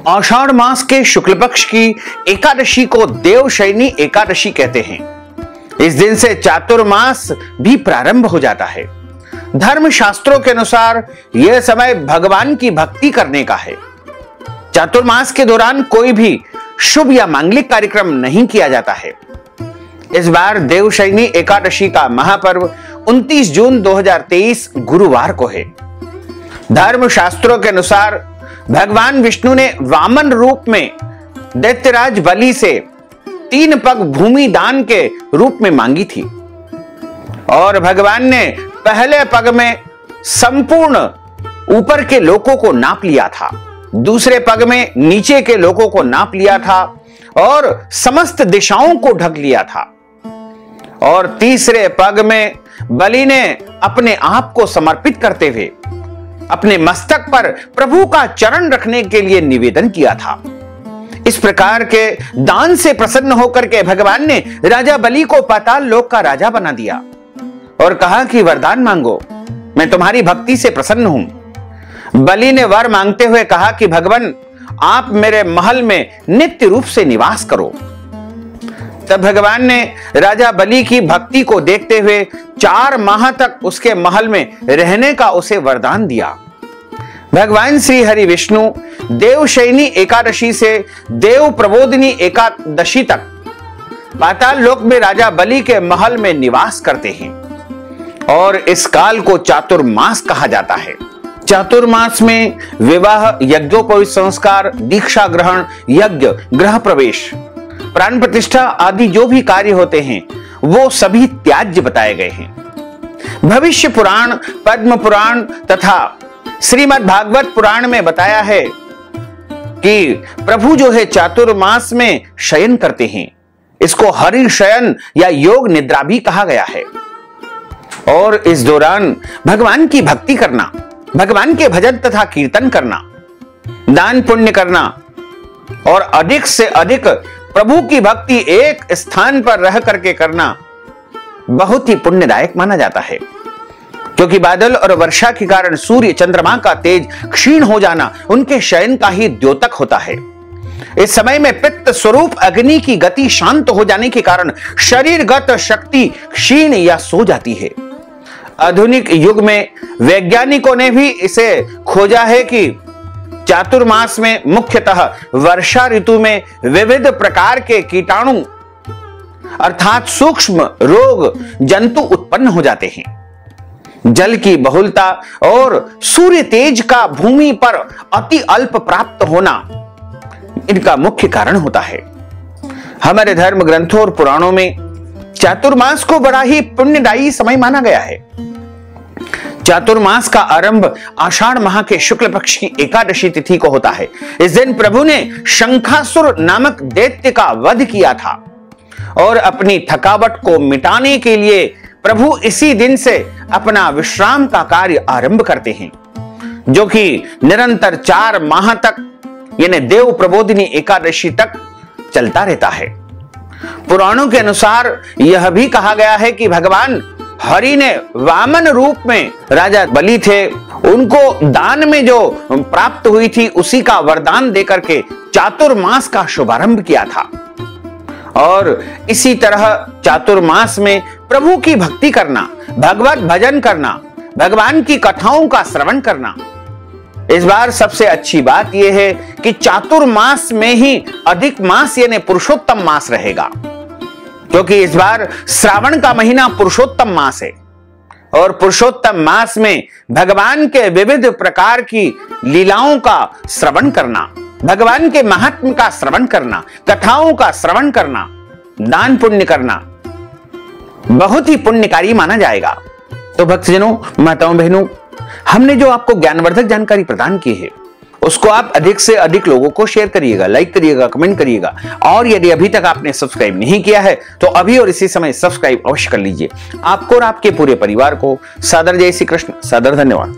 आषाढ़ मास के शुक्ल पक्ष की एकादशी को देवशयनी एकादशी कहते हैं। इस दिन से चातुर्मास भी प्रारंभ हो जाता है। धर्म शास्त्रों के अनुसार यह समय भगवान की भक्ति करने का है। चातुर्मास के दौरान कोई भी शुभ या मांगलिक कार्यक्रम नहीं किया जाता है। इस बार देवशयनी एकादशी का महापर्व 29 जून 2023 गुरुवार को है। धर्म शास्त्रों के अनुसार भगवान विष्णु ने वामन रूप में दैत्यराज बलि से 3 पग भूमि दान के रूप में मांगी थी और भगवान ने पहले पग में संपूर्ण ऊपर के लोकों को नाप लिया था, दूसरे पग में नीचे के लोकों को नाप लिया था और समस्त दिशाओं को ढक लिया था और तीसरे पग में बलि ने अपने आप को समर्पित करते हुए अपने मस्तक पर प्रभु का चरण रखने के लिए निवेदन किया था। इस प्रकार के दान से प्रसन्न होकर के भगवान ने राजा बलि को पाताल लोक का राजा बना दिया और कहा कि वरदान मांगो, मैं तुम्हारी भक्ति से प्रसन्न हूं। बलि ने वर मांगते हुए कहा कि भगवान आप मेरे महल में नित्य रूप से निवास करो। तब भगवान ने राजा बलि की भक्ति को देखते हुए 4 माह तक उसके महल में रहने का उसे वरदान दिया। भगवान श्री हरि विष्णु देवशयनी एकादशी से देव प्रबोधिनी एकादशी तक पाताल लोक में राजा बलि के महल में निवास करते हैं और इस काल को चातुर्मास कहा जाता है। चातुर्मास में विवाह, यज्ञोपवीत संस्कार, दीक्षा ग्रहण, यज्ञ, गृह प्रवेश, प्राण प्रतिष्ठा आदि जो भी कार्य होते हैं वो सभी त्याज्य बताए गए हैं। भविष्य पुराण, पद्म पुराण तथा श्रीमद् भागवत पुराण में बताया है कि प्रभु जो है चातुर्मास में शयन करते हैं। इसको हरि शयन या योग निद्रा भी कहा गया है और इस दौरान भगवान की भक्ति करना, भगवान के भजन तथा कीर्तन करना, दान पुण्य करना और अधिक से अधिक प्रभु की भक्ति एक स्थान पर रह करके करना बहुत ही पुण्यदायक माना जाता है, क्योंकि बादल और वर्षा के कारण सूर्य चंद्रमा का तेज क्षीण हो जाना उनके शयन का ही द्योतक होता है। इस समय में पित्त स्वरूप अग्नि की गति शांत हो जाने के कारण शरीरगत शक्ति क्षीण या सो जाती है। आधुनिक युग में वैज्ञानिकों ने भी इसे खोजा है कि चातुर्मास में मुख्यतः वर्षा ऋतु में विविध प्रकार के कीटाणु अर्थात सूक्ष्म रोग जंतु उत्पन्न हो जाते हैं। जल की बहुलता और सूर्य तेज का भूमि पर अति अल्प प्राप्त होना इनका मुख्य कारण होता है। हमारे धर्म ग्रंथों और पुराणों में चातुर्मास को बड़ा ही पुण्यदायी समय माना गया है। चातुर्मास का आरंभ आषाढ़ माह के शुक्ल पक्ष की एकादशी तिथि को होता है। इस दिन प्रभु ने शंखासुर नामक दैत्य का वध किया था और अपनी थकावट को मिटाने के लिए प्रभु इसी दिन से अपना विश्राम का कार्य आरंभ करते हैं, जो कि निरंतर 4 माह तक यानी देव प्रबोधिनी एकादशी तक चलता रहता है। पुराणों के अनुसार यह भी कहा गया है कि भगवान हरि ने वामन रूप में राजा बलि थे, उनको दान में जो प्राप्त हुई थी उसी का वरदान देकर के चातुर्मास का शुभारंभ किया था और इसी तरह चातुर्मास में प्रभु की भक्ति करना, भगवत भजन करना, भगवान की कथाओं का श्रवण करना। इस बार सबसे अच्छी बात यह है कि चातुर्मास में ही अधिक मास यानी पुरुषोत्तम मास रहेगा, क्योंकि इस बार श्रावण का महीना पुरुषोत्तम मास है और पुरुषोत्तम मास में भगवान के विविध प्रकार की लीलाओं का श्रवण करना, भगवान के महात्म्य का श्रवण करना, कथाओं का श्रवण करना, दान पुण्य करना बहुत ही पुण्यकारी माना जाएगा। तो भक्तजनों, माताओं, बहनों, हमने जो आपको ज्ञानवर्धक जानकारी प्रदान की है उसको आप अधिक से अधिक लोगों को शेयर करिएगा, लाइक करिएगा, कमेंट करिएगा और यदि अभी तक आपने सब्सक्राइब नहीं किया है तो अभी और इसी समय सब्सक्राइब अवश्य कर लीजिए। आपको और आपके पूरे परिवार को सादर जय श्री कृष्ण, सादर धन्यवाद।